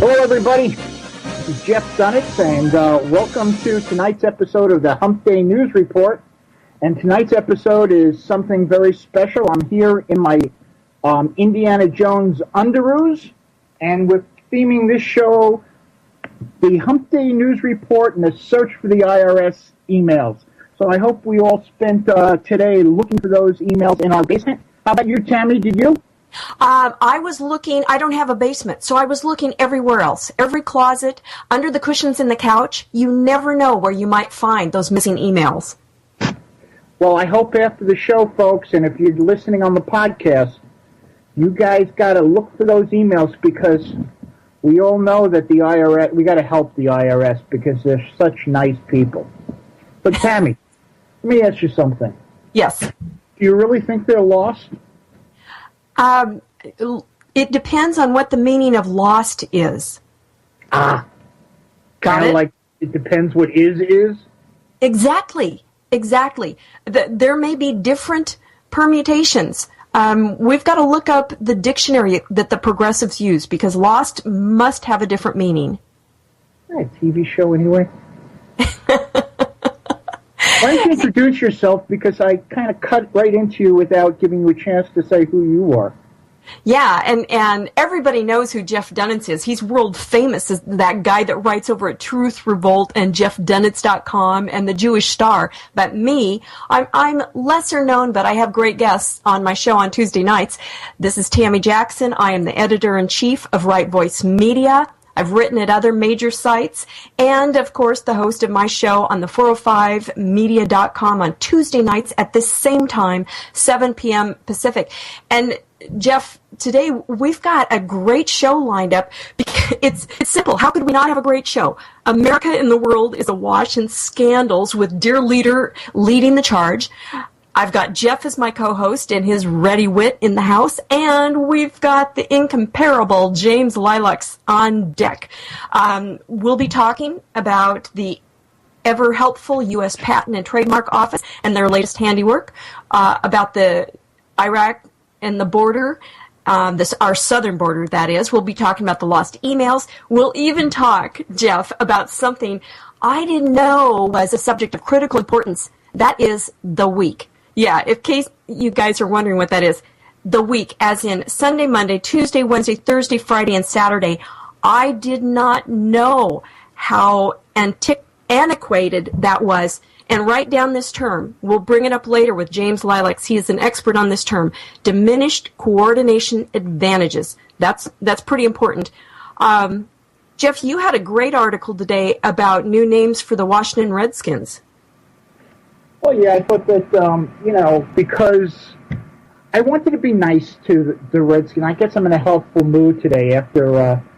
Hello, everybody. This is Jeff Dunetz, and welcome to tonight's episode of the Hump Day News Report. And tonight's episode is something very special. I'm here in my Indiana Jones underoos, and we're theming this show the Hump Day News Report and the search for the IRS emails. So I hope we all spent today looking for those emails in our basement. How about you, Tami? Did you? I was looking, I don't have a basement, so I was looking everywhere else. Every closet, under the cushions in the couch. You never know where you might find those missing emails. Well, I hope after the show, folks, and if you're listening on the podcast, you guys got to look for those emails, because we all know that the IRS, we got to help the IRS because they're such nice people. But Tami, let me ask you something. Yes. Do you really think they're lost? It depends on what the meaning of lost is. Kind of like it depends what is? Exactly. There may be different permutations. We've got to look up the dictionary that the progressives use, because lost must have a different meaning. A TV show anyway. Why don't you introduce yourself, because I kind of cut right into you without giving you a chance to say who you are. Yeah, and everybody knows who Jeff Dunetz is. He's world famous as that guy that writes over at Truth Revolt and JeffDunetz.com and the Jewish Star. But me, I'm lesser known, but I have great guests on my show on Tuesday nights. This is Tami Jackson. I am the editor-in-chief of Right Voice Media. I've written at other major sites, and, of course, the host of my show on the 405media.com on Tuesday nights at the same time, 7 p.m. Pacific. And, Jeff, today we've got a great show lined up. It's simple. How could we not have a great show? America in the world is awash in scandals, with dear leader leading the charge. I've got Jeff as my co-host and his ready wit in the house, and we've got the incomparable James Lileks on deck. We'll be talking about the ever-helpful U.S. Patent and Trademark Office and their latest handiwork, about the Iraq and the border, our southern border, that is. We'll be talking about the lost emails. We'll even talk, Jeff, about something I didn't know was a subject of critical importance. That is the week. Yeah, in case you guys are wondering what that is, the week, as in Sunday, Monday, Tuesday, Wednesday, Thursday, Friday, and Saturday. I did not know how antiquated that was. And write down this term. We'll bring it up later with James Lileks. He is an expert on this term. Diminished coordination advantages. That's pretty important. Jeff, you had a great article today about new names for the Washington Redskins. Well, yeah, I thought that, because I wanted to be nice to the Redskins. I guess I'm in a helpful mood today after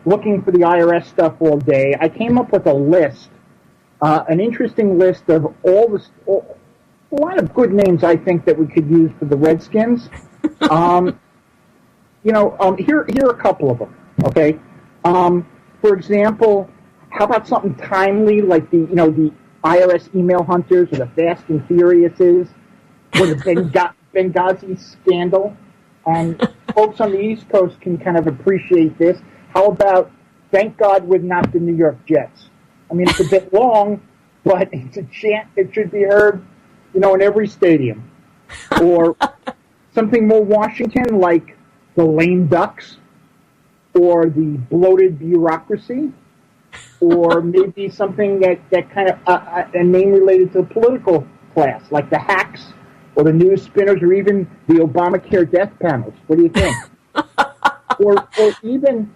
looking for the IRS stuff all day. I came up with a list, an interesting list of a lot of good names I think that we could use for the Redskins. Here are a couple of them, okay? For example, how about something timely like the IRS email hunters, or the Fast and Furiouses, or the Benghazi scandal. And folks on the East Coast can kind of appreciate this. How about, thank God we're not the New York Jets? I mean, it's a bit long, but it's a chant that should be heard, in every stadium. Or something more Washington, like the lame ducks, or the bloated bureaucracy, or maybe something that kind of a name related to the political class, like the hacks, or the news spinners, or even the Obamacare death panels. What do you think? or even,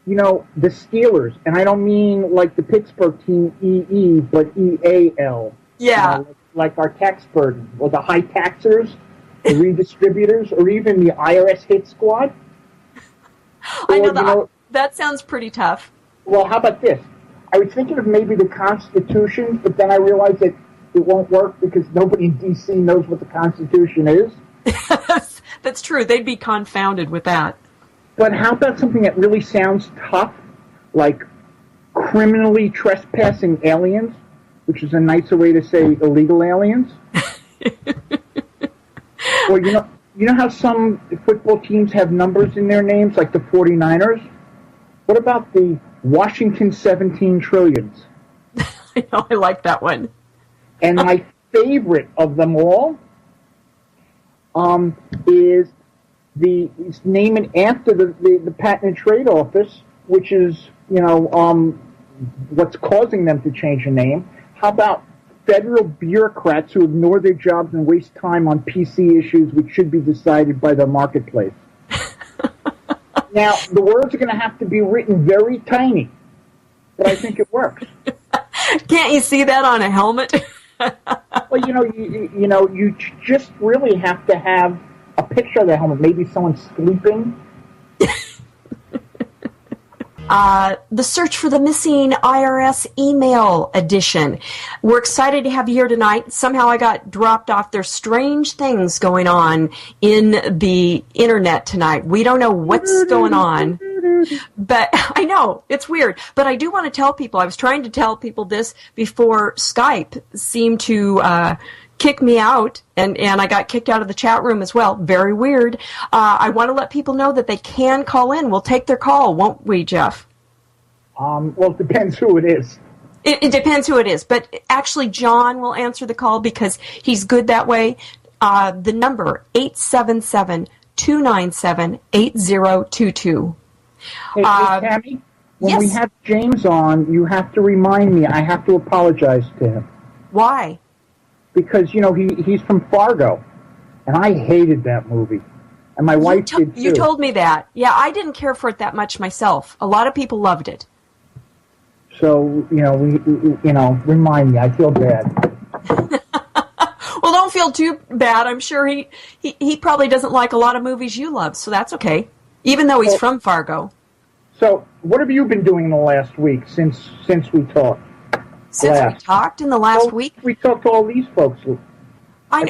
the Steelers, and I don't mean like the Pittsburgh team EE, but EAL. Yeah. Like our tax burden, or the high taxers, the redistributors, or even the IRS hit squad. I know that sounds pretty tough. Well, how about this? I was thinking of maybe the Constitution, but then I realized that it won't work because nobody in D.C. knows what the Constitution is. That's true. They'd be confounded with that. But how about something that really sounds tough, like criminally trespassing aliens, which is a nicer way to say illegal aliens? Or, you know how some football teams have numbers in their names, like the 49ers? What about the Washington 17 trillions? I know, I like that one. And my favorite of them all is it's named after the Patent and Trade Office, which is, what's causing them to change the name. How about federal bureaucrats who ignore their jobs and waste time on PC issues which should be decided by the marketplace? Now, the words are going to have to be written very tiny, but I think it works. Can't you see that on a helmet? Well, you just really have to have a picture of the helmet. Maybe someone sleeping. The search for the missing IRS email edition. We're excited to have you here tonight. Somehow I got dropped off. There's strange things going on in the internet tonight. We don't know what's going on. But I know, it's weird. But I do want to tell people, I was trying to tell people this before Skype seemed to kick me out, and I got kicked out of the chat room as well. Very weird. I want to let people know that they can call in. We'll take their call, won't we, Jeff? Well, it depends who it is. It depends who it is. But actually, John will answer the call because he's good that way. The number, 877-297-8022. Hey, Tami, when we have James on, you have to remind me. I have to apologize to him. Why? Because, he's from Fargo, and I hated that movie. And my wife did, too. You told me that. Yeah, I didn't care for it that much myself. A lot of people loved it. So, remind me. I feel bad. Well, don't feel too bad. I'm sure he probably doesn't like a lot of movies you love, so that's okay. Even though he's from Fargo. So, what have you been doing in the last week since we talked? Since we talked in the last week? We talked to all these folks. I'm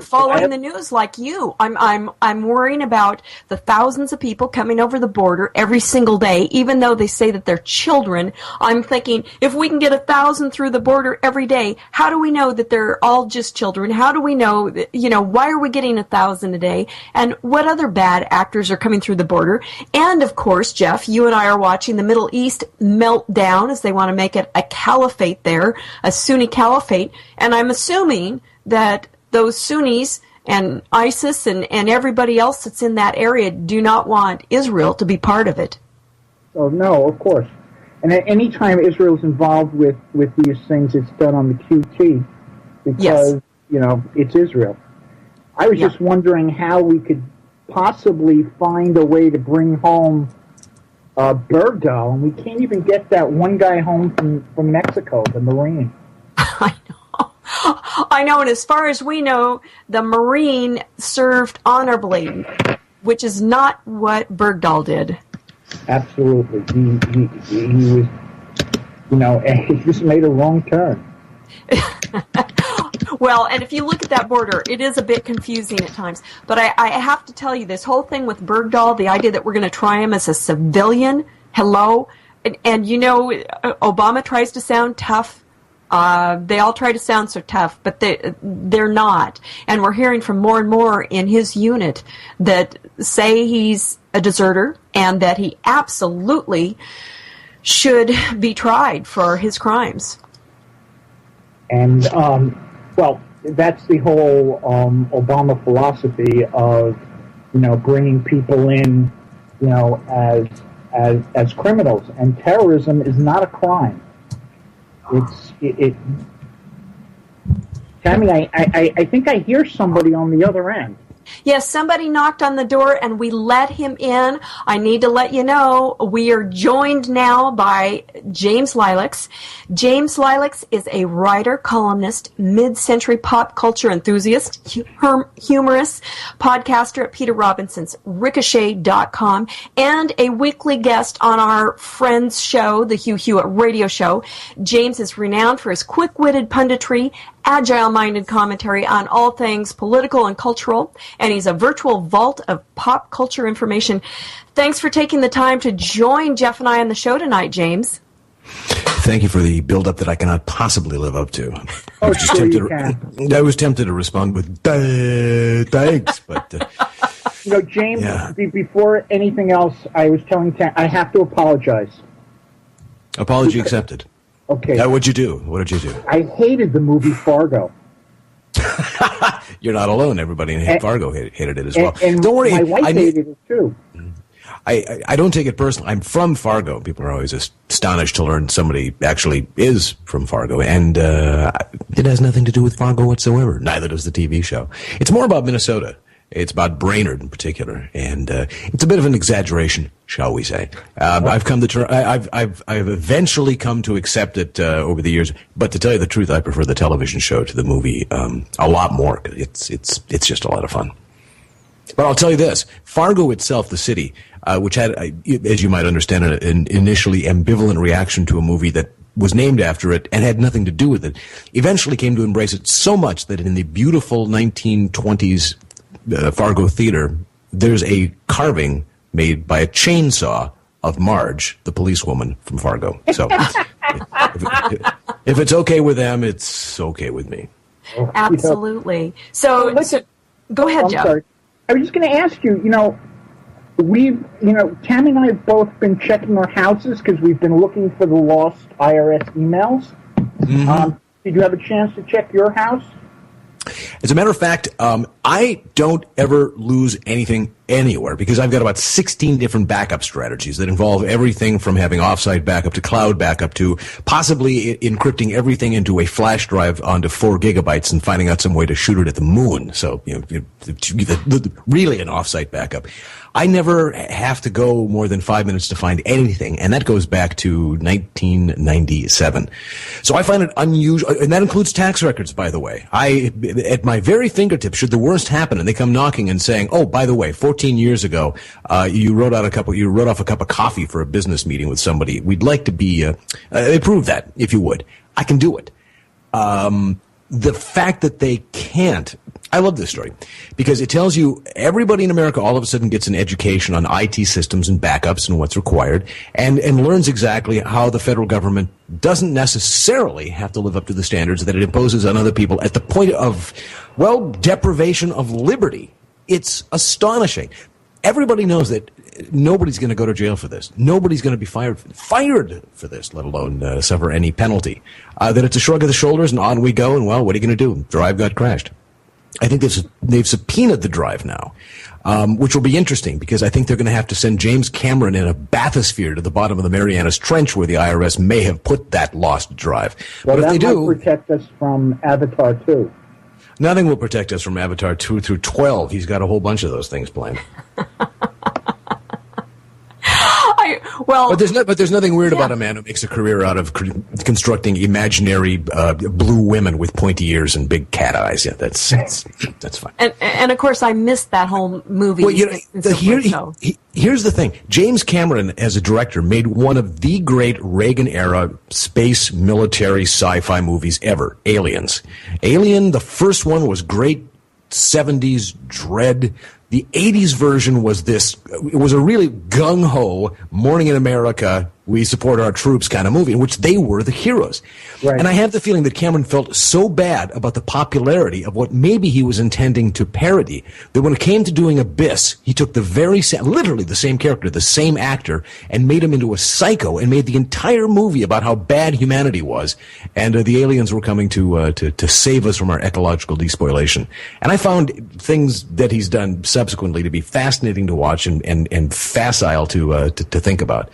following the news like you. I'm worrying about the thousands of people coming over the border every single day, even though they say that they're children. I'm thinking, if we can get 1,000 through the border every day, how do we know that they're all just children? How do we know that, why are we getting 1,000 a day? And what other bad actors are coming through the border? And of course, Jeff, you and I are watching the Middle East melt down as they want to make it a caliphate there, a Sunni caliphate. And I'm assuming that those Sunnis and ISIS and everybody else that's in that area do not want Israel to be part of it. Oh, no, of course. And at any time Israel's involved with these things, it's done on the QT because, it's Israel. I was just wondering how we could possibly find a way to bring home Bergdahl, and we can't even get that one guy home from Mexico, the Marine. I know, and as far as we know, the Marine served honorably, which is not what Bergdahl did. Absolutely. He was, he just made a wrong turn. Well, and if you look at that border, it is a bit confusing at times. But I have to tell you, this whole thing with Bergdahl, the idea that we're going to try him as a civilian, hello, and Obama tries to sound tough. They all try to sound so tough, but they're not. And we're hearing from more and more in his unit that say he's a deserter and that he absolutely should be tried for his crimes. And, well, that's the whole Obama philosophy of, bringing people in, as criminals. And terrorism is not a crime. Tami, I think I hear somebody on the other end. Yes, somebody knocked on the door and we let him in. I need to let you know we are joined now by James Lileks. James Lileks is a writer, columnist, mid-century pop culture enthusiast, humorist, podcaster at Peter Robinson's Ricochet.com, and a weekly guest on our friend's show, the Hugh Hewitt Radio Show. James is renowned for his quick-witted punditry, agile-minded commentary on all things political and cultural, and he's a virtual vault of pop culture information. Thanks for taking the time to join Jeff and I on the show tonight, James. Thank you for the build-up that I cannot possibly live up to. I was tempted to respond with thanks, but... James, before anything else, I was telling Tam, I have to apologize. Apology accepted. Okay. What'd you do? What did you do? I hated the movie Fargo. You're not alone. Everybody in Fargo hated it as well. And don't worry. My wife hated it too. I don't take it personally. I'm from Fargo. People are always astonished to learn somebody actually is from Fargo. And it has nothing to do with Fargo whatsoever. Neither does the TV show. It's more about Minnesota. It's about Brainerd in particular, and it's a bit of an exaggeration, shall we say? I've eventually come to accept it over the years. But to tell you the truth, I prefer the television show to the movie a lot more. It's just a lot of fun. But I'll tell you this: Fargo itself, the city, which had, as you might understand, an initially ambivalent reaction to a movie that was named after it and had nothing to do with it, eventually came to embrace it so much that in the beautiful 1920s. Fargo Theater, there's a carving made by a chainsaw of Marge, the policewoman from Fargo. So if it's okay with them, it's okay with me. Absolutely. So go ahead, Jeff. Sorry. I was just going to ask you, Tam and I have both been checking our houses because we've been looking for the lost IRS emails. Mm-hmm. Did you have a chance to check your house? As a matter of fact, I don't ever lose anything anywhere because I've got about 16 different backup strategies that involve everything from having offsite backup to cloud backup to possibly encrypting everything into a flash drive onto 4 gigabytes and finding out some way to shoot it at the moon. So, really an offsite backup. I never have to go more than 5 minutes to find anything, and that goes back to 1997. So I find it unusual, and that includes tax records, by the way. At my very fingertips, should the worst happen, and they come knocking and saying, "Oh, by the way, 14 years ago, you wrote off a cup of coffee for a business meeting with somebody. We'd like to be prove that, if you would." I can do it. The fact that they can't. I love this story because it tells you everybody in America all of a sudden gets an education on IT systems and backups and what's required and learns exactly how the federal government doesn't necessarily have to live up to the standards that it imposes on other people at the point of, deprivation of liberty. It's astonishing. Everybody knows that nobody's going to go to jail for this. Nobody's going to be fired for this, let alone suffer any penalty. That it's a shrug of the shoulders and on we go and, what are you going to do? Drive got crashed. I think they've subpoenaed the drive now, which will be interesting because I think they're going to have to send James Cameron in a bathysphere to the bottom of the Marianas Trench where the IRS may have put that lost drive. Well, but if they do, might protect us from Avatar 2. Nothing will protect us from Avatar 2 through 12. He's got a whole bunch of those things planned. But there's nothing weird about a man who makes a career out of constructing imaginary blue women with pointy ears and big cat eyes. Yeah, that's fine. And of course, I missed that whole movie. Well, here's the thing: James Cameron, as a director, made one of the great Reagan-era space military sci-fi movies ever, Aliens. Alien, the first one was great. 70s dread. The 80s version was a really gung-ho Morning in America we support our troops kind of movie, in which they were the heroes. Right. And I have the feeling that Cameron felt so bad about the popularity of what maybe he was intending to parody that when it came to doing Abyss, he took the literally the same character, the same actor, and made him into a psycho and made the entire movie about how bad humanity was, and the aliens were coming to save us from our ecological despoilation. And I found things that he's done subsequently to be fascinating to watch and facile to think about.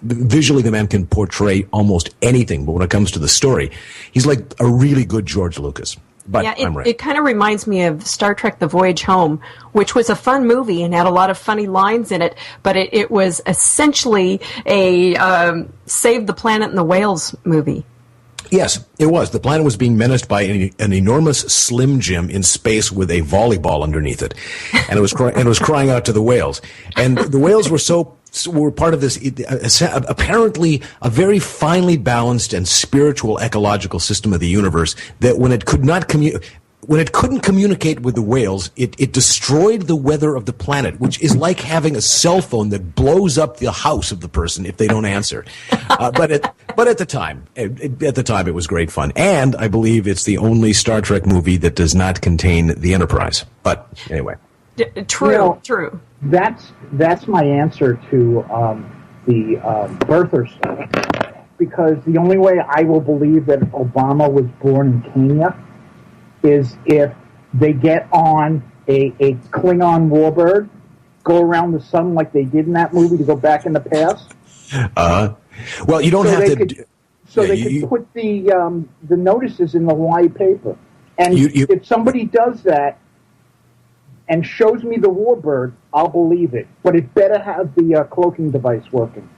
Visually, the man can portray almost anything, but when it comes to the story, he's like a really good George Lucas. But yeah, I'm right. It kind of reminds me of Star Trek The Voyage Home, which was a fun movie and had a lot of funny lines in it, but it was essentially a Save the Planet and the Whales movie. Yes, it was. The planet was being menaced by an enormous Slim Jim in space with a volleyball underneath it, and it was crying out to the whales. And the whales were part of this apparently a very finely balanced and spiritual ecological system of the universe that when it couldn't communicate with the whales, it destroyed the weather of the planet, which is like having a cell phone that blows up the house of the person if they don't answer. But at the time, it was great fun. And I believe it's the only Star Trek movie that does not contain the Enterprise. But anyway. True. That's my answer to the birther stuff. Because the only way I will believe that Obama was born in Kenya is if they get on a Klingon warbird, go around the sun like they did in that movie to go back in the past. Well, you don't have to. They could put the notices in the Hawaii paper, and if somebody does that and shows me the warbird, I'll believe it. But it better have the cloaking device working.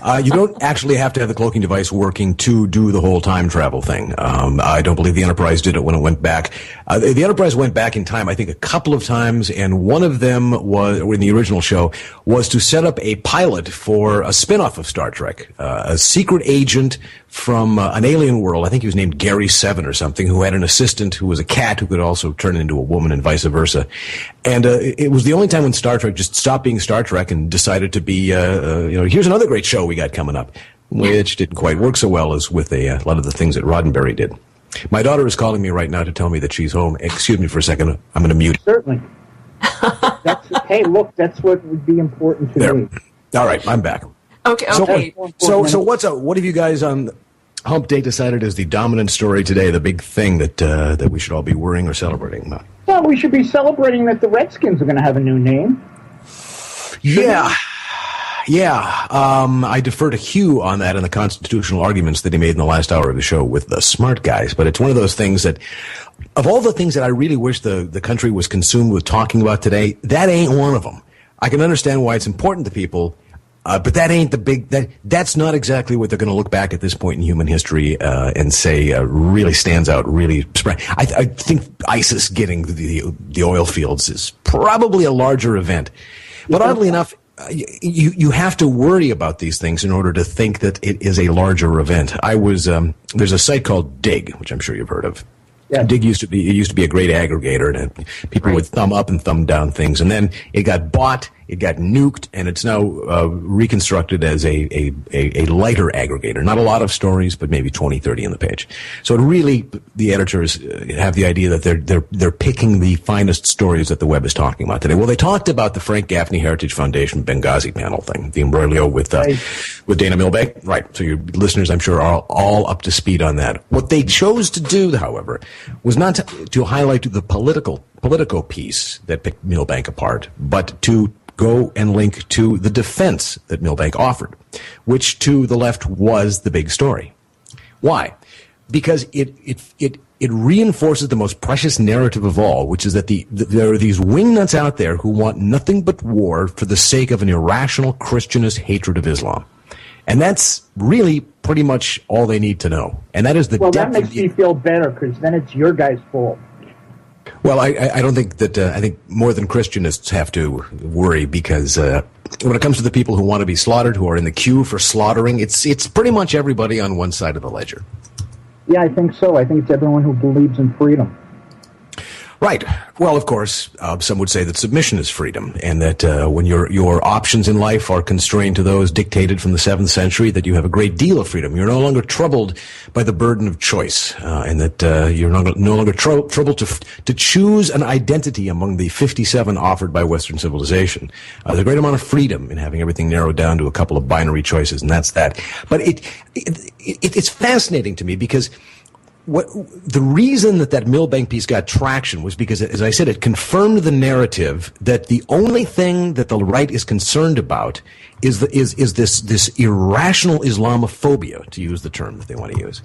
You don't actually have to have the cloaking device working to do the whole time travel thing. I don't believe the Enterprise did it when it went back. The Enterprise went back in time, I think, a couple of times, and one of them was, in the original show, was to set up a pilot for a spin-off of Star Trek. A secret agent from an alien world, I think he was named Gary Seven or something, who had an assistant who was a cat who could also turn into a woman and vice versa. And it was the only time when Star Trek just stopped being Star Trek and decided to be, here's another great show we got coming up, which didn't quite work so well as with a lot of the things that Roddenberry did. My daughter is calling me right now to tell me that she's home. Excuse me for a second. I'm going to mute. Certainly. Hey, look, that's what would be important to me. All right, I'm back. Okay. So what's up? What have you guys on Hump Day decided is the dominant story today, the big thing that we should all be worrying or celebrating about? Well, we should be celebrating that the Redskins are going to have a new name. Yeah. I defer to Hugh on that and the constitutional arguments that he made in the last hour of the show with the smart guys. But it's one of those things that, of all the things that I really wish the country was consumed with talking about today, that ain't one of them. I can understand why it's important to people, but that ain't the big. That's not exactly what they're going to look back at this point in human history and say really stands out. Really, I think ISIS getting the oil fields is probably a larger event. But oddly enough, you have to worry about these things in order to think that it is a larger event. I was there's a site called Dig, which I'm sure you've heard of. Yeah. Dig used to be a great aggregator, and people would thumb up and thumb down things, and then it got bought, it got nuked, and it's now reconstructed as a lighter aggregator. Not a lot of stories, but maybe 20, 30 in the page. So it really, the editors have the idea that they're picking the finest stories that the web is talking about today. Well, they talked about the Frank Gaffney Heritage Foundation Benghazi panel thing, the imbroglio with Dana Milbank. Right. So your listeners, I'm sure, are all up to speed on that. What they chose to do, however, was not to highlight the Politico piece that picked Milbank apart, but to go and link to the defense that Milbank offered, which to the left was the big story. Why? Because it reinforces the most precious narrative of all, which is that there are these wingnuts out there who want nothing but war for the sake of an irrational Christianist hatred of Islam. And that's really pretty much all they need to know. And that is the depth. Well, that makes me feel better, because then it's your guys' fault. Well, I don't think that, I think more than Christianists have to worry, because when it comes to the people who want to be slaughtered, who are in the queue for slaughtering, it's pretty much everybody on one side of the ledger. Yeah, I think so. I think it's everyone who believes in freedom. Right. Well, of course, some would say that submission is freedom, and that when your options in life are constrained to those dictated from the 7th century, that you have a great deal of freedom. You're no longer troubled by the burden of choice, and that you're no longer troubled to choose an identity among the 57 offered by Western civilization. There's a great amount of freedom in having everything narrowed down to a couple of binary choices, and that's that. But it's fascinating to me because the reason that Milbank piece got traction was because, as I said, it confirmed the narrative that the only thing that the right is concerned about is this irrational Islamophobia, to use the term that they want to use,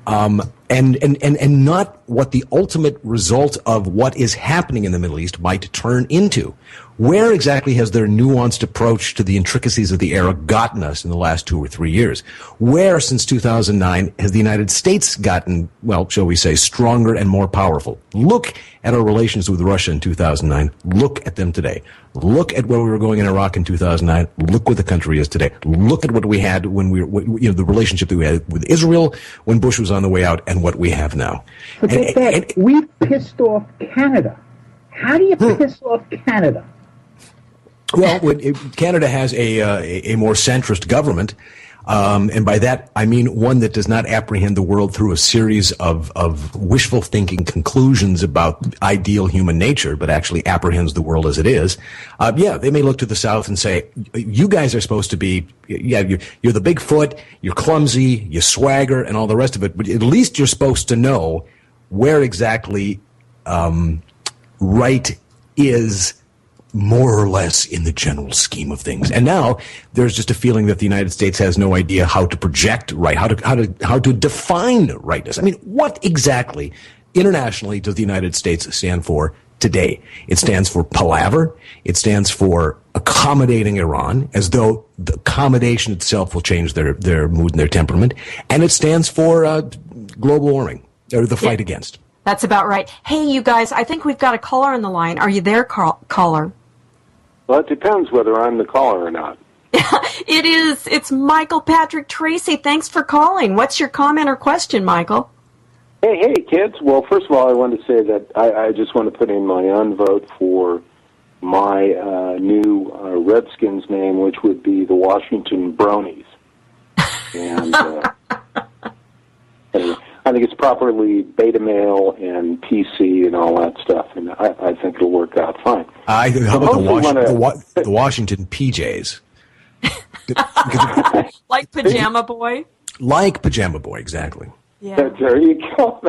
and not what the ultimate result of what is happening in the Middle East might turn into. Where exactly has their nuanced approach to the intricacies of the era gotten us in the last 2 or 3 years? Where, since 2009, has the United States gotten, well, shall we say, stronger and more powerful? Look at our relations with Russia in 2009. Look at them today. Look at where we were going in Iraq in 2009. Look what the country is today. Look at what we had when the relationship that we had with Israel when Bush was on the way out, and what we have now. Forget that. We pissed off Canada. How do you piss off Canada? Well, Canada has a more centrist government, and by that I mean one that does not apprehend the world through a series of wishful thinking conclusions about ideal human nature, but actually apprehends the world as it is. They may look to the South and say, you guys are supposed to be, you're the big foot, you're clumsy, you swagger, and all the rest of it, but at least you're supposed to know where exactly right is, more or less, in the general scheme of things. And now there's just a feeling that the United States has no idea how to project right, how to define rightness. I mean, what exactly internationally does the United States stand for today? It stands for palaver. It stands for accommodating Iran, as though the accommodation itself will change their mood and their temperament. And it stands for global warming, or the fight against. That's about right. Hey, you guys, I think we've got a caller on the line. Are you there, caller? Well, it depends whether I'm the caller or not. It is. It's Michael Patrick Tracy. Thanks for calling. What's your comment or question, Michael? Hey, kids. Well, first of all, I want to say that I just want to put in my unvote for my new Redskins name, which would be the Washington Bronies. And I think it's properly beta male and PC and all that stuff, and I think it'll work out fine. How about the Washington PJs? Like Pajama Boy? Like Pajama Boy, exactly. Yeah. There you go.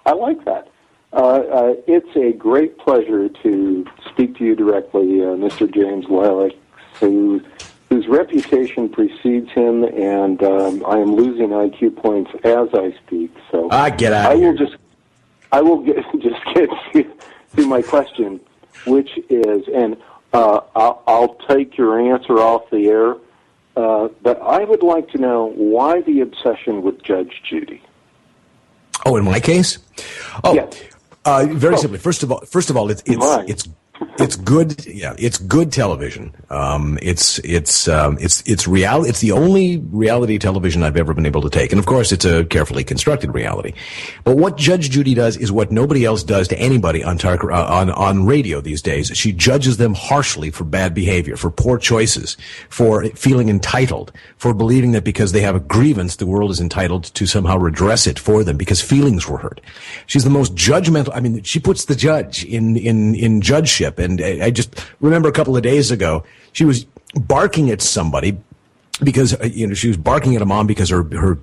I like that. It's a great pleasure to speak to you directly, Mr. James Lileks, whose reputation precedes him, and I am losing IQ points as I speak. So get out of here. I will just get to my question, which is, and I'll take your answer off the air, but I would like to know why the obsession with Judge Judy. Oh, in my case? Oh, yeah. Very simply. First of all, it's good. Yeah, it's good television. It's reality. It's the only reality television I've ever been able to take, and of course, it's a carefully constructed reality. But what Judge Judy does is what nobody else does to anybody on radio these days. She judges them harshly for bad behavior, for poor choices, for feeling entitled, for believing that because they have a grievance, the world is entitled to somehow redress it for them because feelings were hurt. She's the most judgmental. I mean, she puts the judge in judgeship. And I just remember a couple of days ago, she was barking at somebody because, she was barking at a mom because her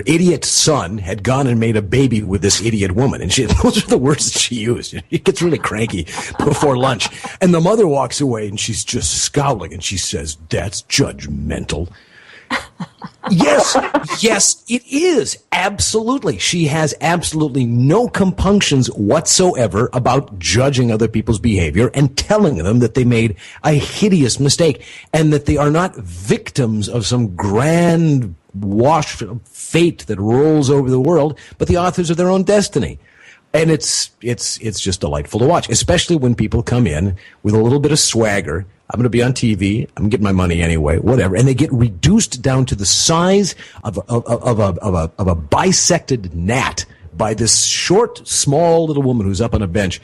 idiot son had gone and made a baby with this idiot woman. And those are the words that she used. She gets really cranky before lunch. And the mother walks away and she's just scowling and she says, "That's judgmental." Yes, it is. Absolutely. She has absolutely no compunctions whatsoever about judging other people's behavior and telling them that they made a hideous mistake and that they are not victims of some grand wash of fate that rolls over the world, but the authors of their own destiny. And it's just delightful to watch, especially when people come in with a little bit of swagger. I'm going to be on TV. I'm getting my money anyway, whatever. And they get reduced down to the size of a bisected gnat by this short, small little woman who's up on a bench.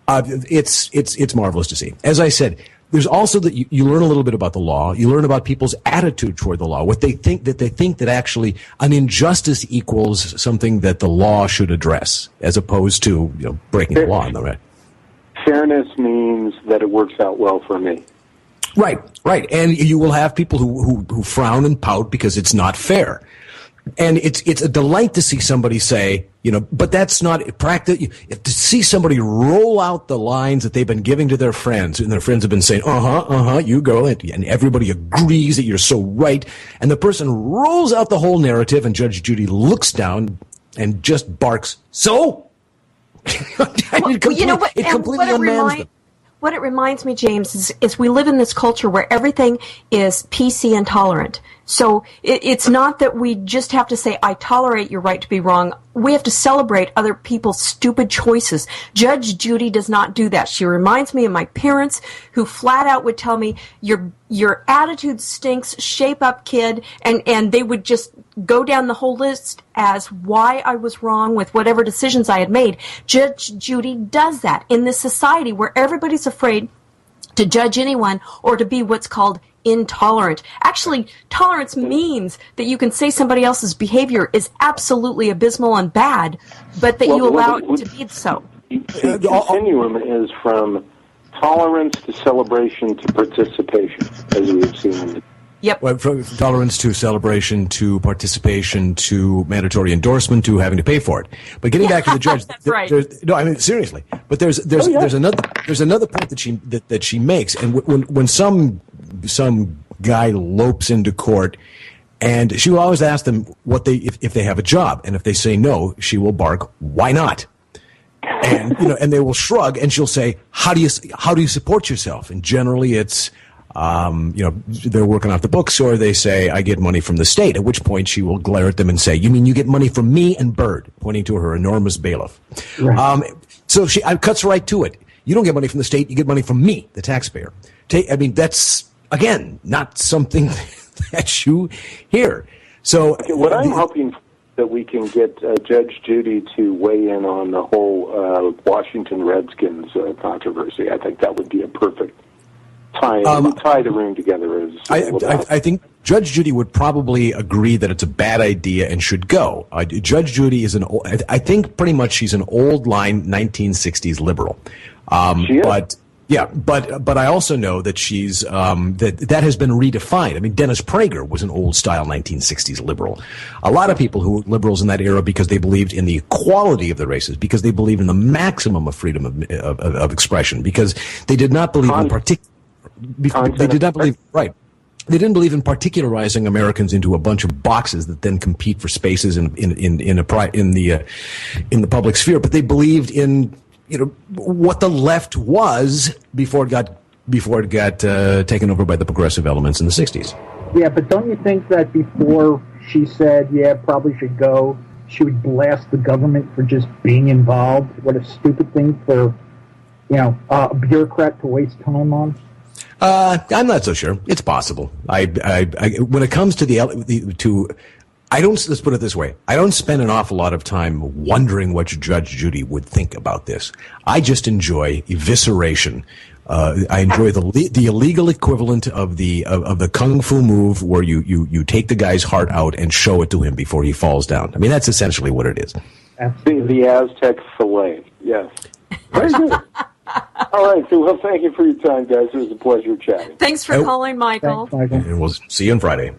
It's marvelous to see. As I said, there's also that you learn a little bit about the law. You learn about people's attitude toward the law, what they think that actually an injustice equals something that the law should address, as opposed to breaking the law. Right? Fairness means that it works out well for me. Right. And you will have people who frown and pout because it's not fair. And it's a delight to see somebody say, but that's not practice. To see somebody roll out the lines that they've been giving to their friends, and their friends have been saying, you go, and everybody agrees that you're so right, and the person rolls out the whole narrative, and Judge Judy looks down and just barks, so? It completely unmans them. What it reminds me, James, is we live in this culture where everything is PC and tolerant. So it's not that we just have to say, I tolerate your right to be wrong. We have to celebrate other people's stupid choices. Judge Judy does not do that. She reminds me of my parents who flat out would tell me, your attitude stinks, shape up, kid, and they would just go down the whole list as why I was wrong with whatever decisions I had made. Judge Judy does that in this society where everybody's afraid to judge anyone or to be what's called intolerant. Actually, tolerance means that you can say somebody else's behavior is absolutely abysmal and bad, but that you allow it to be so. The continuum is from tolerance to celebration to participation, as we have seen. Yep. Well, from tolerance to celebration to participation to mandatory endorsement to having to pay for it. But getting back to the judge, that's right. No, I mean seriously. But there's another point that she makes, and when some guy lopes into court, and she will always ask them if they have a job, and if they say no, she will bark, "Why not?" And and they will shrug, and she'll say, "How do you support yourself?" And generally, it's they're working off the books, or they say, "I get money from the state," at which point she will glare at them and say, "You mean you get money from me and Bird," pointing to her enormous bailiff. Right. So she cuts right to it. You don't get money from the state, you get money from me, the taxpayer. That's, again, not something that you hear. So what I'm hoping that we can get Judge Judy to weigh in on the whole Washington Redskins controversy. I think that would be a perfect tie the room together. I think Judge Judy would probably agree that it's a bad idea and should go. Judge Judy is I think pretty much she's an old line 1960s liberal. She is. But I also know that she's that has been redefined. I mean, Dennis Prager was an old style 1960s liberal. A lot of people who were liberals in that era because they believed in the equality of the races, because they believed in the maximum of freedom of expression, because they did not believe in particular. They did not believe right. They didn't believe in particularizing Americans into a bunch of boxes that then compete for spaces in the public sphere. But they believed in what the left was before it got taken over by the progressive elements in the 60s. Yeah, but don't you think that before she said, "Yeah, probably should go," she would blast the government for just being involved? What a stupid thing for a bureaucrat to waste time on. I'm not so sure. It's possible. I when it comes to let's put it this way. I don't spend an awful lot of time wondering what Judge Judy would think about this. I just enjoy evisceration. I enjoy the illegal equivalent of the kung fu move where you take the guy's heart out and show it to him before he falls down. I mean, that's essentially what it is. The Aztec fillet. Yes. Very good. All right, so well, thank you for your time, guys. It was a pleasure chatting. Thanks for calling, Michael. Thanks, Michael. And we'll see you on Friday.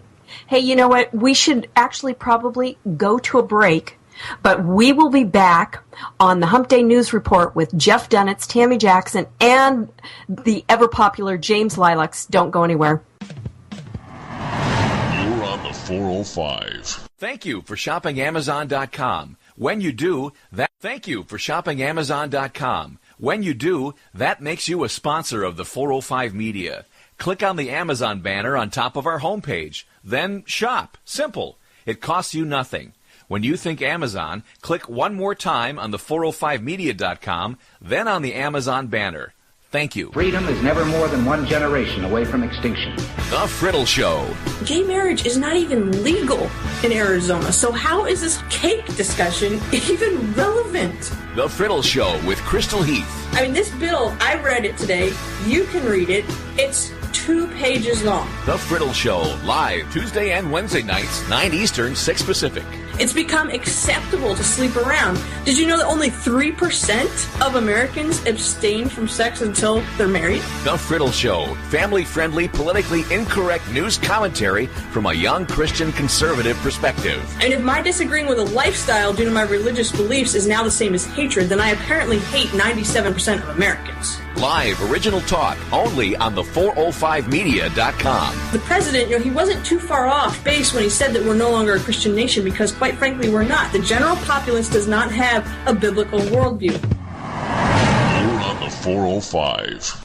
Hey, you know what? We should actually probably go to a break, but we will be back on the Hump Day News Report with Jeff Dunetz, Tami Jackson, and the ever-popular James Lileks. Don't go anywhere. You're on the 405. Thank you for shopping Amazon.com. When you do, thank you for shopping Amazon.com. When you do, that makes you a sponsor of the 405 Media. Click on the Amazon banner on top of our homepage. Then shop. Simple. It costs you nothing. When you think Amazon, click one more time on the 405media.com, then on the Amazon banner. Thank you. Freedom is never more than one generation away from extinction. The Friddle Show. Gay marriage is not even legal in Arizona, so how is this cake discussion even relevant? The Friddle Show with Crystal Heath. I mean, this bill, I read it today. You can read it. It's 2 pages long. The Friddle Show, live Tuesday and Wednesday nights, 9 Eastern, 6 Pacific. It's become acceptable to sleep around. Did you know that only 3% of Americans abstain from sex until they're married? The Friddle Show, family-friendly, politically incorrect news commentary from a young Christian conservative perspective. And if my disagreeing with a lifestyle due to my religious beliefs is now the same as hatred, then I apparently hate 97% of Americans. Live original talk only on the 405media.com. The president, he wasn't too far off base when he said that we're no longer a Christian nation because, quite frankly, we're not. The general populace does not have a biblical worldview. You're on the 405.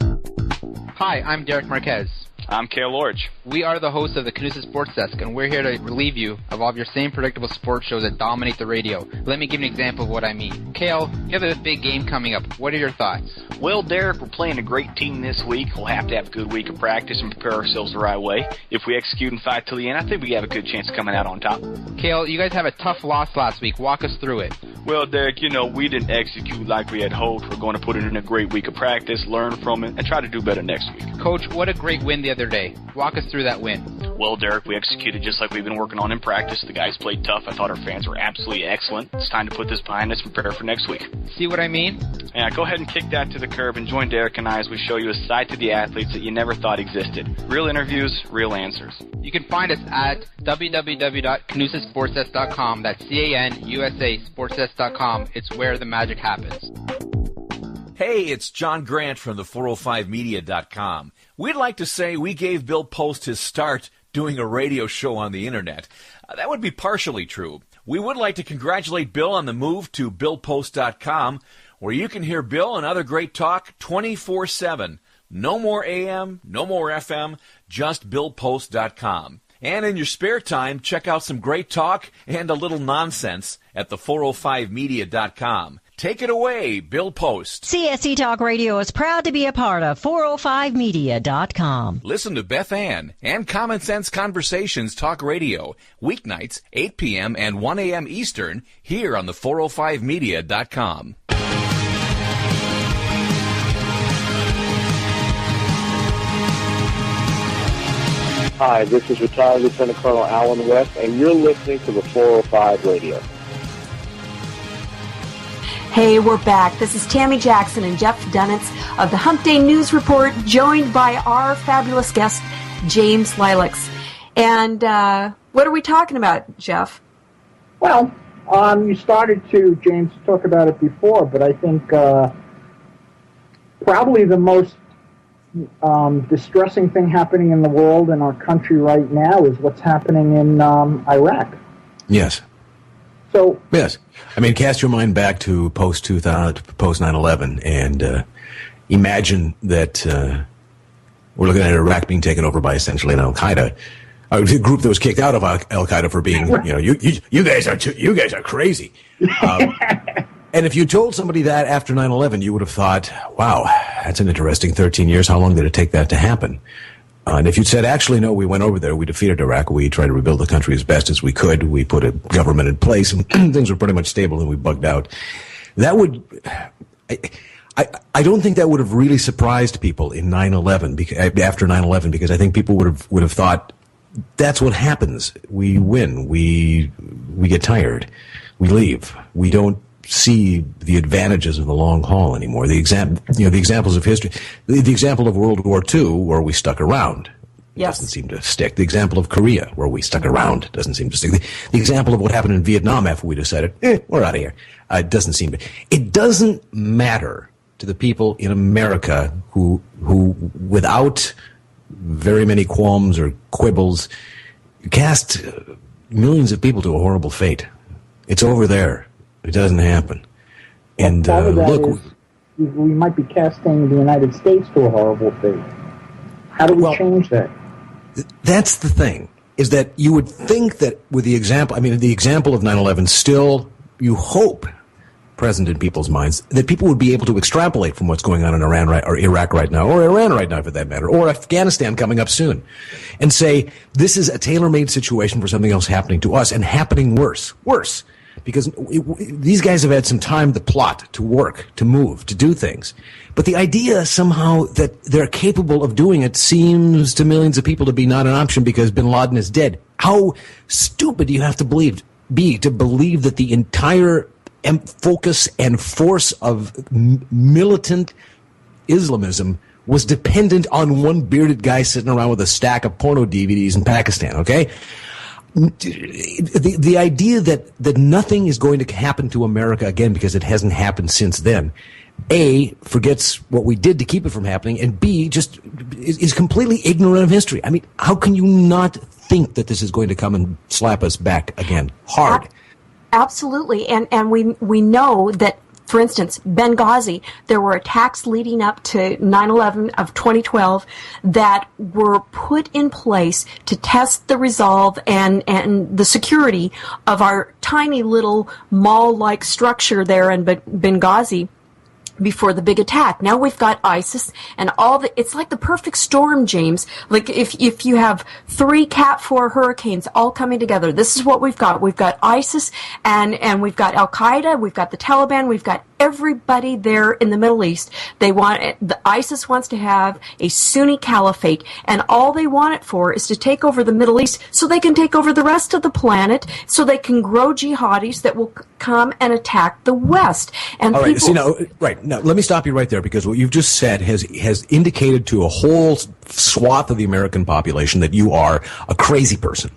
Hi, I'm Derek Marquez. I'm Cale Lorge. We are the hosts of the Canusa Sports Desk, and we're here to relieve you of all of your same predictable sports shows that dominate the radio. Let me give you an example of what I mean. Cale, you have a big game coming up. What are your thoughts? Well, Derek, we're playing a great team this week. We'll have to have a good week of practice and prepare ourselves the right way. If we execute and fight till the end, I think we have a good chance of coming out on top. Cale, you guys have a tough loss last week. Walk us through it. Well, Derek, we didn't execute like we had hoped. We're going to put it in a great week of practice, learn from it, and try to do better next week. Coach, what a great win the other day. Walk us through that win. Well, Derek, we executed just like we've been working on in practice. The guys played tough. I thought our fans were absolutely excellent. It's time to put this behind us and prepare for next week. See what I mean? Yeah, go ahead and kick that to the curb and join Derek and I as we show you a side to the athletes that you never thought existed. Real interviews, real answers. You can find us at www.canusasportsdesk.com. That's CANUSA sportsdesk.com. It's where the magic happens. Hey, it's John Grant from the 405media.com. We'd like to say we gave Bill Post his start doing a radio show on the internet. That would be partially true. We would like to congratulate Bill on the move to BillPost.com, where you can hear Bill and other great talk 24/7. No more AM, no more FM, just BillPost.com. And in your spare time, check out some great talk and a little nonsense at the 405media.com. Take it away, Bill Post. CSC Talk Radio is proud to be a part of 405media.com. Listen to Beth Ann and Common Sense Conversations Talk Radio, weeknights, 8 p.m. and 1 a.m. Eastern, here on the 405media.com. Hi, this is retired Lieutenant Colonel Alan West, and you're listening to the 405 Radio. Hey, we're back. This is Tami Jackson and Jeff Dunetz of the Hump Day News Report, joined by our fabulous guest, James Lileks. And what are we talking about, Jeff? Well, you started to, James, talk about it before, but I think probably the most distressing thing happening in the world and our country right now is what's happening in Iraq. Yes. So yes, I mean, cast your mind back to post 9/11, and imagine that we're looking at Iraq being taken over by essentially an Al Qaeda, a group that was kicked out of Al Qaeda for being, you guys are crazy. And if you told somebody that after 9/11, you would have thought, wow, that's an interesting 13 years. How long did it take that to happen? And if you'd said, actually, no, we went over there, we defeated Iraq, we tried to rebuild the country as best as we could, we put a government in place, and things were pretty much stable, and we bugged out, that would, I don't think that would have really surprised people in 9/11, after 9/11, because I think people would have thought, that's what happens. We win, we get tired, we leave, we don't see the advantages of the long haul anymore. The examples of history, the example of World War II, where we stuck around, doesn't seem to stick. The example of Korea, where we stuck around, doesn't seem to stick. The example of what happened in Vietnam after we decided, we're out of here, doesn't seem to. It doesn't matter to the people in America who without very many qualms or quibbles, cast millions of people to a horrible fate. It's over there. It doesn't happen. And look, we might be casting the United States to a horrible fate. How do we change that? That's the thing, is that you would think that with the example, the example of 9/11, still, you hope, present in people's minds that people would be able to extrapolate from what's going on in Iran or Iraq right now, or Iran right now for that matter, or Afghanistan coming up soon, and say this is a tailor-made situation for something else happening to us and happening worse. Because these guys have had some time to plot, to work, to move, to do things. But the idea somehow that they're capable of doing it seems to millions of people to be not an option because bin Laden is dead. How stupid do you have to be to believe that the entire focus and force of militant Islamism was dependent on one bearded guy sitting around with a stack of porno DVDs in Pakistan, okay? The idea that nothing is going to happen to America again because it hasn't happened since then, A, forgets what we did to keep it from happening, and B, just is completely ignorant of history. I mean, how can you not think that this is going to come and slap us back again hard? Absolutely. And we know that, for instance, Benghazi, there were attacks leading up to 9/11 of 2012 that were put in place to test the resolve and the security of our tiny little mall-like structure there in Benghazi before the big attack. Now we've got ISIS and it's like the perfect storm, James. Like if you have 3 Cat 4 hurricanes all coming together, this is what we've got. We've got ISIS and we've got Al-Qaeda, we've got the Taliban, we've got everybody there in the Middle East. ISIS wants to have a Sunni caliphate, and all they want it for is to take over the Middle East so they can take over the rest of the planet, so they can grow jihadis that will come and attack the West. And all right, now let me stop you right there, because what you've just said has indicated to a whole swath of the American population that you are a crazy person.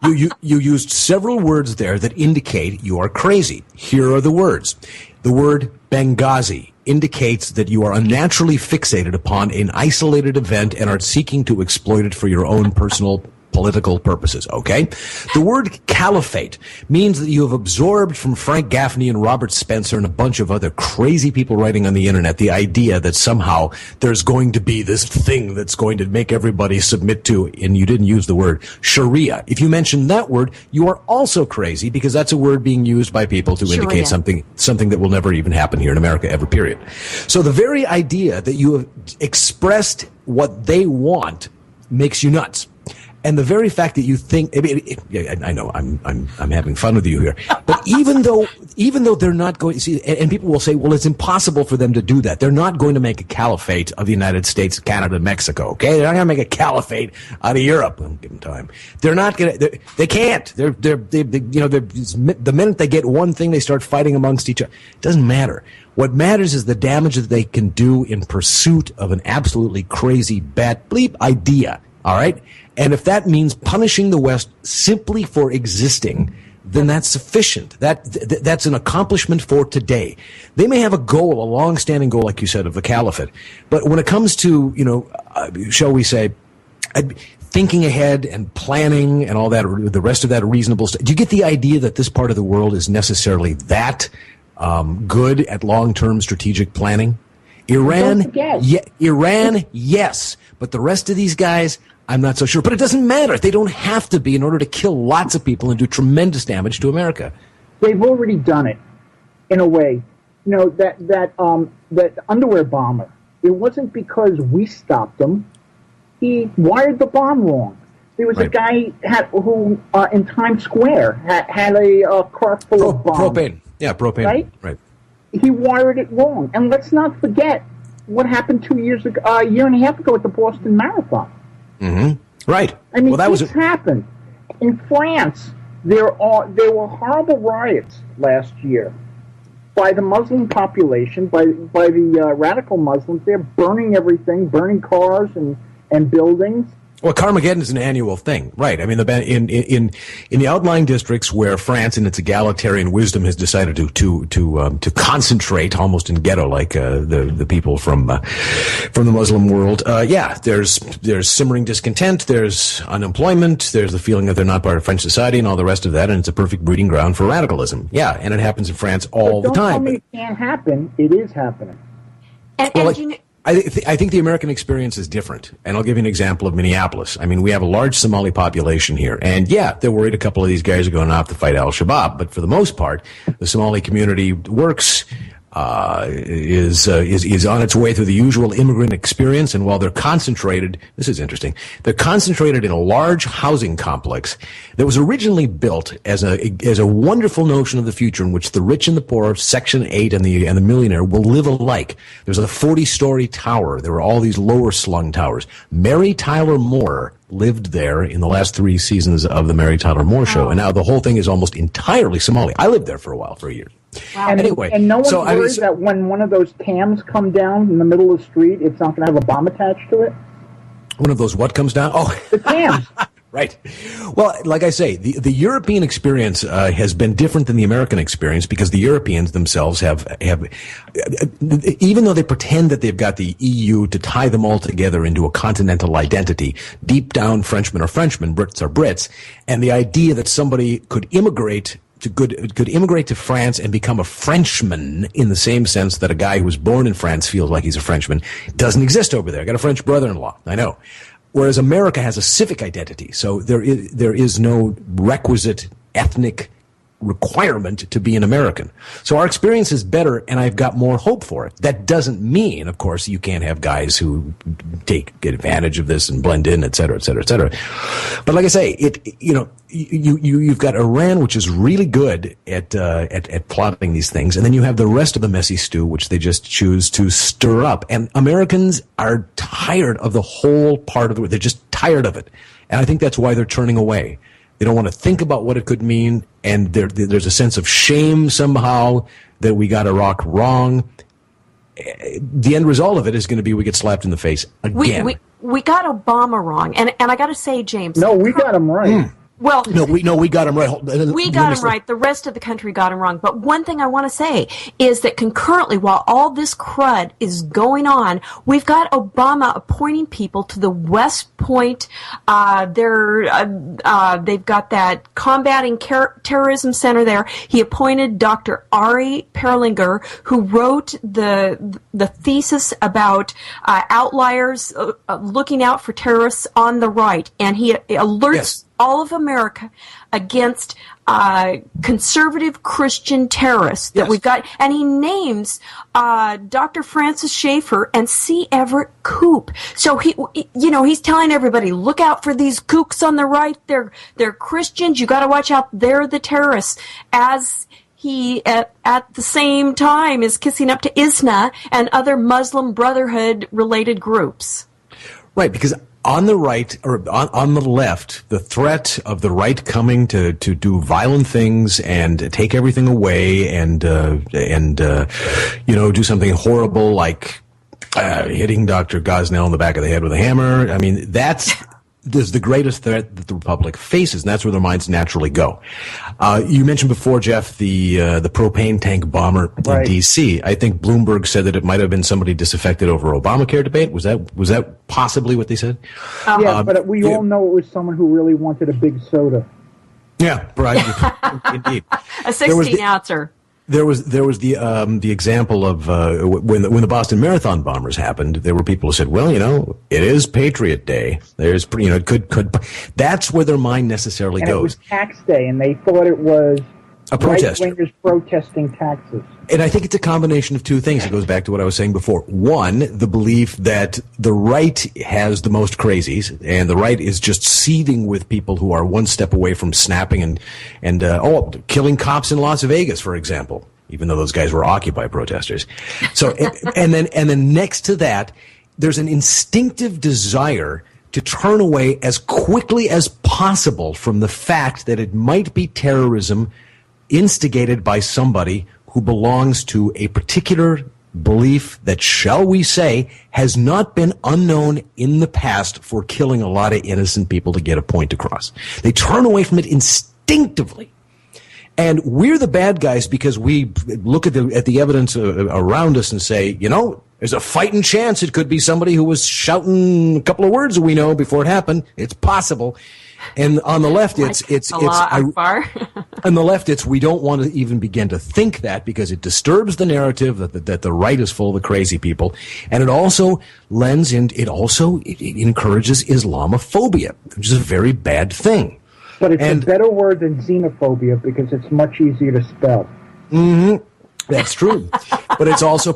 You used several words there that indicate you are crazy. Here are the words. The word Benghazi indicates that you are unnaturally fixated upon an isolated event and are seeking to exploit it for your own personal political purposes, okay? The word caliphate means that you have absorbed from Frank Gaffney and Robert Spencer and a bunch of other crazy people writing on the internet the idea that somehow there's going to be this thing that's going to make everybody submit to, and you didn't use the word Sharia. If you mention that word, you are also crazy, because that's a word being used by people to indicate something that will never even happen here in America ever, period. So the very idea that you have expressed what they want makes you nuts. And the very fact that you think, I know I'm having fun with you here, but even though they're not going to see, and people will say, well, it's impossible for them to do that. They're not going to make a caliphate of the United States, Canada, Mexico. Okay, they're not going to make a caliphate out of Europe. I'll give them time. They're not going to. They can't. The minute they get one thing, they start fighting amongst each other. It doesn't matter. What matters is the damage that they can do in pursuit of an absolutely crazy bat bleep idea. All right. And if that means punishing the West simply for existing, then that's sufficient. That's an accomplishment for today. They may have a goal, a long-standing goal, like you said, of the caliphate. But when it comes to, shall we say, thinking ahead and planning and all that, the rest of that reasonable stuff, do you get the idea that this part of the world is necessarily that good at long-term strategic planning? Iran, yes. But the rest of these guys, I'm not so sure. But it doesn't matter. They don't have to be in order to kill lots of people and do tremendous damage to America. They've already done it, in a way. That underwear bomber, it wasn't because we stopped him. He wired the bomb wrong. There was a guy who in Times Square had a car full of bombs. Propane. Yeah, propane. Right. He wired it wrong. And let's not forget what happened 2 years ago, a year and a half ago at the Boston Marathon. Mm-hmm. Right. I mean, this happened. In France, there were horrible riots last year by the Muslim population, by the radical Muslims. They're burning everything, burning cars and buildings. Well, Carmageddon is an annual thing, right? I mean, in the outlying districts where France, in its egalitarian wisdom, has decided to concentrate, almost in ghetto-like, the people from the Muslim world. There's simmering discontent, there's unemployment, there's the feeling that they're not part of French society, and all the rest of that, and it's a perfect breeding ground for radicalism. Yeah, and it happens in France all the time. Don't tell me it can't happen. It is happening. I think the American experience is different, and I'll give you an example of Minneapolis. I mean, we have a large Somali population here, and yeah, they're worried a couple of these guys are going off to fight Al-Shabaab, but for the most part, the Somali community works, is on its way through the usual immigrant experience, and while they're concentrated, this is interesting, they're concentrated in a large housing complex that was originally built as a wonderful notion of the future in which the rich and the poor, Section 8 and the millionaire will live alike. There's a 40-story tower. There were all these lower slung towers. Mary Tyler Moore lived there in the last 3 seasons of the Mary Tyler Moore show, and now the whole thing is almost entirely Somali. I lived there for a while, for a year. Wow. Anyway, and no one's worried that when one of those TAMs come down in the middle of the street, it's not going to have a bomb attached to it? One of those what comes down? Oh, the TAMs. Right. Well, like I say, the European experience has been different than the American experience because the Europeans themselves have even though they pretend that they've got the EU to tie them all together into a continental identity, deep down Frenchmen are Frenchmen, Brits are Brits, and the idea that somebody could immigrate to France and become a Frenchman in the same sense that a guy who was born in France feels like he's a Frenchman doesn't exist over there. I got a French brother-in-law, I know. Whereas America has a civic identity, so there is no requisite ethnic requirement to be an American. So our experience is better, and I've got more hope for it. That doesn't mean, of course, you can't have guys who get advantage of this and blend in, et cetera, et cetera, et cetera. But like I say, you've got Iran, which is really good at plotting these things, and then you have the rest of the messy stew, which they just choose to stir up. And Americans are tired of the whole part of the world. They're just tired of it. And I think that's why they're turning away. They don't want to think about what it could mean, and there's a sense of shame somehow that we got Iraq wrong. The end result of it is going to be we get slapped in the face again. We got Obama wrong, and I got to say, James. No, we got him right. Well, we got him right. We got him right. The rest of the country got him wrong. But one thing I want to say is that concurrently, while all this crud is going on, we've got Obama appointing people to the West Point. They've got that combating terrorism center there. He appointed Dr. Ari Perlinger, who wrote the thesis about outliers looking out for terrorists on the right, and he alerts all of America against conservative Christian terrorists that we've got. And he names Dr. Francis Schaeffer and C. Everett Koop. So he's telling everybody, look out for these kooks on the right. They're Christians. You got to watch out. They're the terrorists. As he, at the same time, is kissing up to ISNA and other Muslim Brotherhood-related groups. Right, because on the right, or on the left, the threat of the right coming to do violent things and take everything away and do something horrible like hitting Dr. Gosnell in the back of the head with a hammer. I mean, that's the greatest threat that the Republic faces, and that's where their minds naturally go. You mentioned before, Jeff, the propane tank bomber in D.C. I think Bloomberg said that it might have been somebody disaffected over Obamacare debate. Was that possibly what they said? Yeah, but we all know it was someone who really wanted a big soda. Yeah, right. Indeed. A 16-ouncer. There was the example of when the Boston Marathon bombers happened. There were people who said, "Well, it is Patriot Day. There's could." That's where their mind necessarily goes. It was tax day, and they thought it was a protester. Right-wingers protesting taxes. And I think it's a combination of two things. It goes back to what I was saying before. One, the belief that the right has the most crazies, and the right is just seething with people who are one step away from snapping and killing cops in Las Vegas, for example, even though those guys were Occupy protesters. So, and then next to that, there's an instinctive desire to turn away as quickly as possible from the fact that it might be terrorism instigated by somebody who belongs to a particular belief that, shall we say, has not been unknown in the past for killing a lot of innocent people to get a point across. They turn away from it instinctively. And we're the bad guys because we look at the evidence around us and say, there's a fighting chance it could be somebody who was shouting a couple of words we know before it happened. It's possible. And on the left, on the left, it's we don't want to even begin to think that because it disturbs the narrative that the right is full of the crazy people, and it also it encourages Islamophobia, which is a very bad thing. But it's a better word than xenophobia because it's much easier to spell. Mm-hmm. That's true. But it's also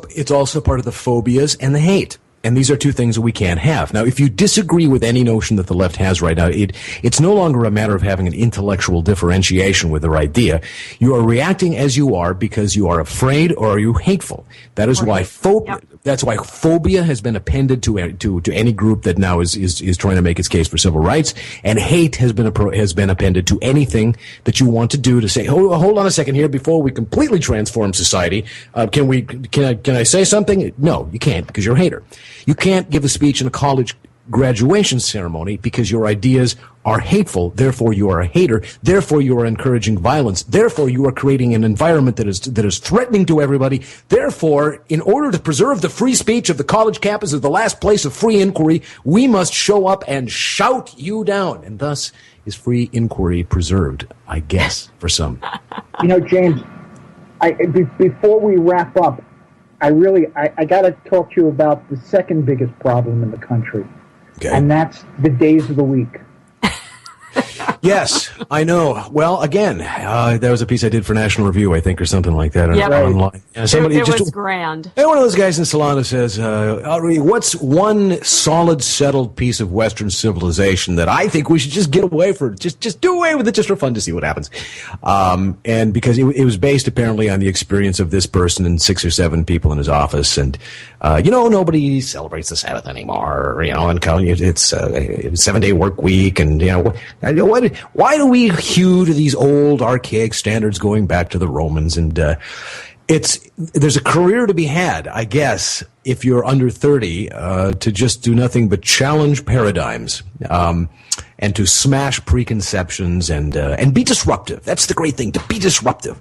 part of the phobias and the hate. And these are two things that we can't have. Now, if you disagree with any notion that the left has right now, it's no longer a matter of having an intellectual differentiation with their idea. You are reacting as you are because you are afraid or are you hateful. That is why phobia. Yep. That's why phobia has been appended to any group that now is trying to make its case for civil rights, and hate has been appended to anything that you want to do to say, hold on a second here before we completely transform society. Can I say something? No, you can't because you're a hater. You can't give a speech in a college graduation ceremony because your ideas are hateful, therefore you are a hater, therefore you are encouraging violence, therefore you are creating an environment that is threatening to everybody, therefore, in order to preserve the free speech of the college campus as the last place of free inquiry, we must show up and shout you down, and thus is free inquiry preserved, I guess, for some. You know, James, before we wrap up, I got to talk to you about the second biggest problem in the country. Okay. And that's the days of the week. Yes, I know. Well, again, there was a piece I did for National Review, I think, or something like that online. Somebody it was grand. And one of those guys in Solana says, what's one solid, settled piece of Western civilization that I think we should just get away for, just do away with it just for fun to see what happens. And because it was based apparently on the experience of this person and 6 or 7 people in his office. And, nobody celebrates the Sabbath anymore, and it's a 7-day work week. And, why do we hew to these old archaic standards going back to the Romans? And there's a career to be had, I guess, if you're under 30, to just do nothing but challenge paradigms, and to smash preconceptions and be disruptive. That's the great thing, to be disruptive.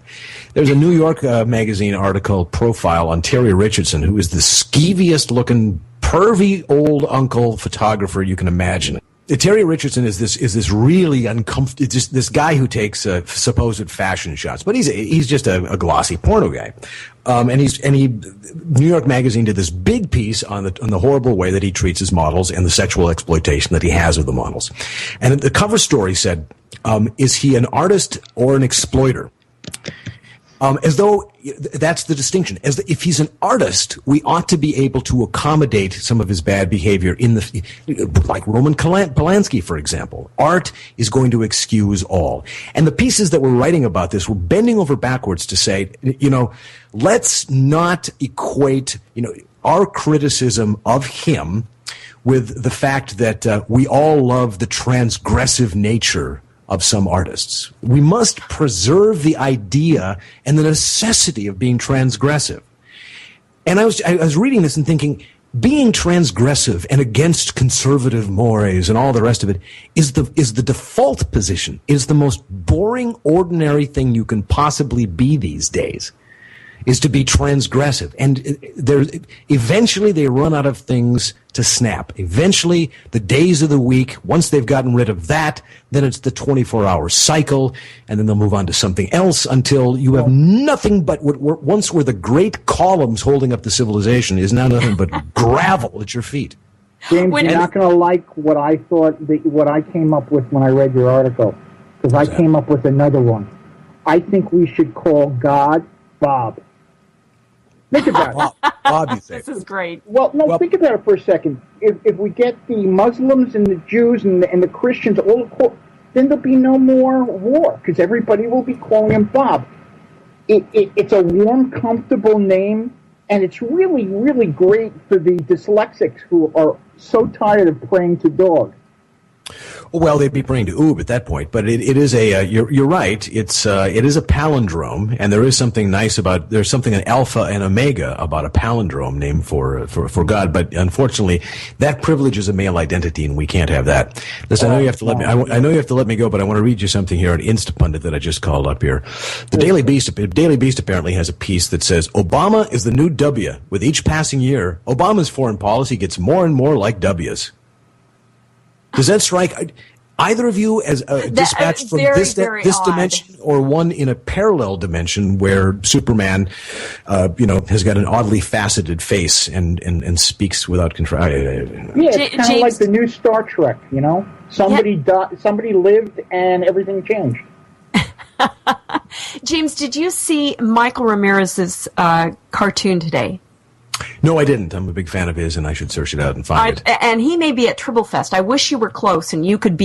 There's a New York magazine article profile on Terry Richardson, who is the skeeviest looking, pervy old uncle photographer you can imagine. Terry Richardson is this really uncomfortable, this guy who takes supposed fashion shots, but he's just a glossy porno guy. New York Magazine did this big piece on the horrible way that he treats his models and the sexual exploitation that he has of the models. And the cover story said, is he an artist or an exploiter? As though that's the distinction. If he's an artist, we ought to be able to accommodate some of his bad behavior like Roman Polanski, for example. Art is going to excuse all. And the pieces that we're writing about this, we're bending over backwards to say, let's not equate, our criticism of him with the fact that we all love the transgressive nature of some artists. We must preserve the idea and the necessity of being transgressive. And I was reading this and thinking, being transgressive and against conservative mores and all the rest of it is the default position, is the most boring, ordinary thing you can possibly be these days, is to be transgressive. And eventually they run out of things to snap. Eventually, the days of the week, once they've gotten rid of that, then it's the 24-hour cycle, and then they'll move on to something else until you have nothing but what once were the great columns holding up the civilization is now nothing but gravel at your feet. James, you're not going to like what I came up with when I read your article, because I came up with another one. I think we should call God Bob. Think about it. Bob, you say. This is great. Well, think about it for a second. If we get the Muslims and the Jews and the Christians all, then there'll be no more war because everybody will be calling him Bob. It's a warm, comfortable name, and it's really, really great for the dyslexics who are so tired of praying to dog. Well, they'd be praying to Oob at that point, but it is you're right. It is a palindrome, and there is something nice there's something an alpha and omega about a palindrome named for God, but unfortunately, that privilege is a male identity, and we can't have that. Listen, I know you have to let me. I know you have to let me go, but I want to read you something here on Instapundit that I just called up here. The Daily Beast apparently has a piece that says Obama is the new W. With each passing year, Obama's foreign policy gets more and more like W's. Does that strike? either of you as dispatched from this dimension, or one in a parallel dimension where Superman, has got an oddly faceted face and speaks without control? It's kind of like the new Star Trek. Somebody somebody lived and everything changed. James, did you see Michael Ramirez's cartoon today? No, I didn't. I'm a big fan of his, and I should search it out and find it. And he may be at Tribblefest. I wish you were close and you could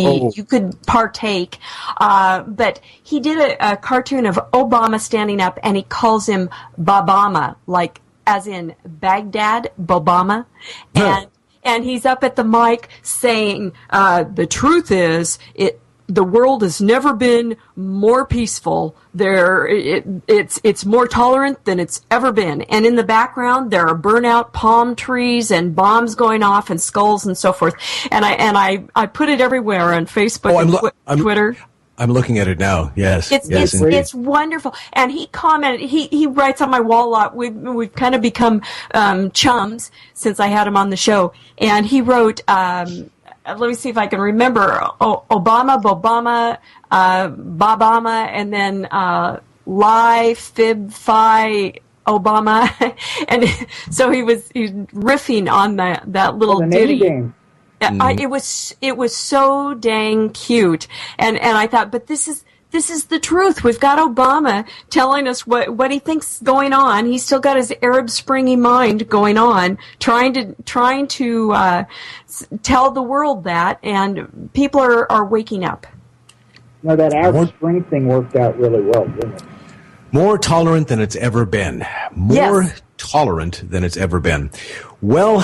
partake. But he did a cartoon of Obama standing up, and he calls him Babama, like as in Baghdad, Bobama. And he's up at the mic saying, the truth is, the world has never been more peaceful. It's more tolerant than it's ever been. And in the background, there are burnout palm trees and bombs going off and skulls and so forth. And I put it everywhere on Facebook and Twitter. I'm looking at it now. Yes, it's wonderful. And he commented. He writes on my wall a lot. We've kind of become chums since I had him on the show. And he wrote. Let me see if I can remember. Obama, Bobama, Babama, and then Lie, Fib, Phi, Obama. And so he's riffing on that little ditty. Game. It was so dang cute. And I thought, but this is the truth. We've got Obama telling us what he thinks going on. He's still got his Arab Springy mind going on, trying to tell the world that, and people are waking up. No, that Arab Spring thing worked out really well, didn't it? More tolerant than it's ever been. More tolerant than it's ever been. Well,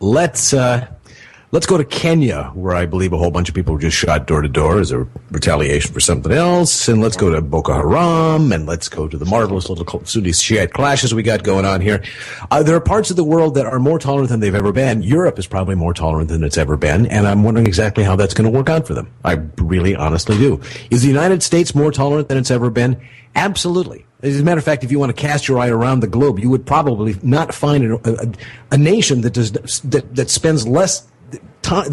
let's go to Kenya, where I believe a whole bunch of people were just shot door to door as a retaliation for something else. And let's go to Boko Haram, and let's go to the marvelous little Sunni Shiite clashes we got going on here. There are parts of the world that are more tolerant than they've ever been. Europe is probably more tolerant than it's ever been, and I'm wondering exactly how that's going to work out for them. I really honestly do. Is the United States more tolerant than it's ever been? Absolutely. As a matter of fact, if you want to cast your eye around the globe, you would probably not find a nation that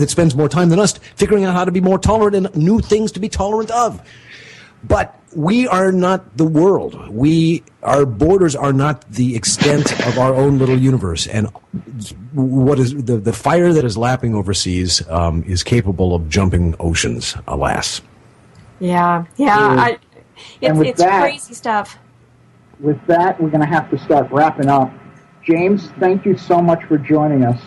spends more time than us figuring out how to be more tolerant and new things to be tolerant of. But we are not the world. Our borders are not the extent of our own little universe. And what is the fire that is lapping overseas is capable of jumping oceans, alas. Yeah. It's crazy stuff. With that, we're going to have to start wrapping up. James, thank you so much for joining us.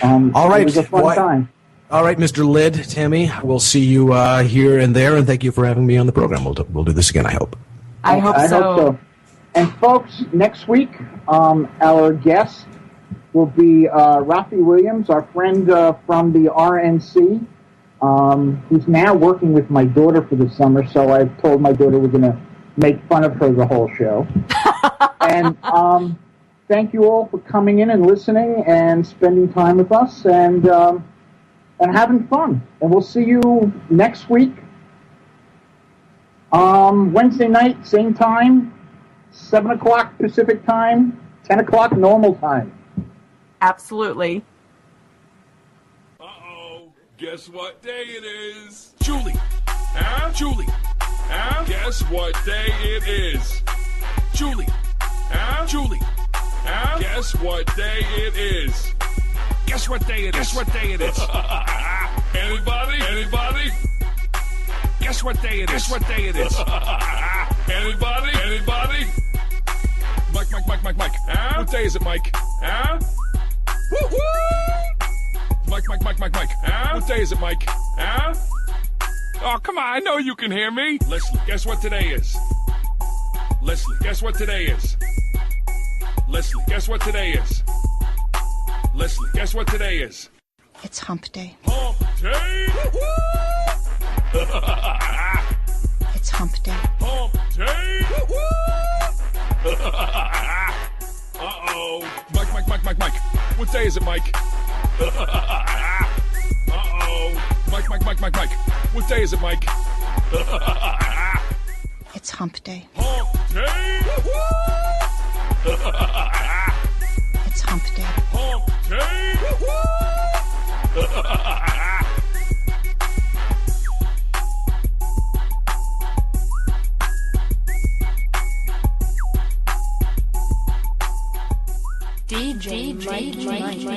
All right. It was a fun time. All right, Mr. Lid, Tami, we'll see you here and there, and thank you for having me on the program. We'll do this again, I hope. I hope so. And folks, next week, our guest will be Rafi Williams, our friend from the RNC. He's now working with my daughter for the summer, so I've told my daughter we're going to make fun of her the whole show. And thank you all for coming in and listening and spending time with us and having fun. And we'll see you next week. Wednesday night, same time, 7 o'clock Pacific time, 10 o'clock normal time. Absolutely. Uh-oh. Guess what day it is? Julie. Huh? Julie. Huh? Guess what day it is? Julie. Huh? Julie. Huh? Guess what day it is? Guess what day it is? Guess what day it is? Anybody? Anybody? Guess what day it is? Guess what day it is? Anybody? Anybody? Mike. Huh? What day is it, Mike? Huh? Woo-hoo! Mike. Huh? What day is it, Mike? Huh? Oh, come on, I know you can hear me. Leslie, guess what today is? Leslie, guess what today is? Leslie, guess what today is? Leslie, guess what today is? It's Hump Day. Hump Day! It's Hump Day. Hump Day! Uh-oh. Mike. What day is it, Mike? Uh-oh. Mike. What day is it, Mike? It's Hump Day. Hump Day! It's Hump Day. Hump Day! DJ Mike.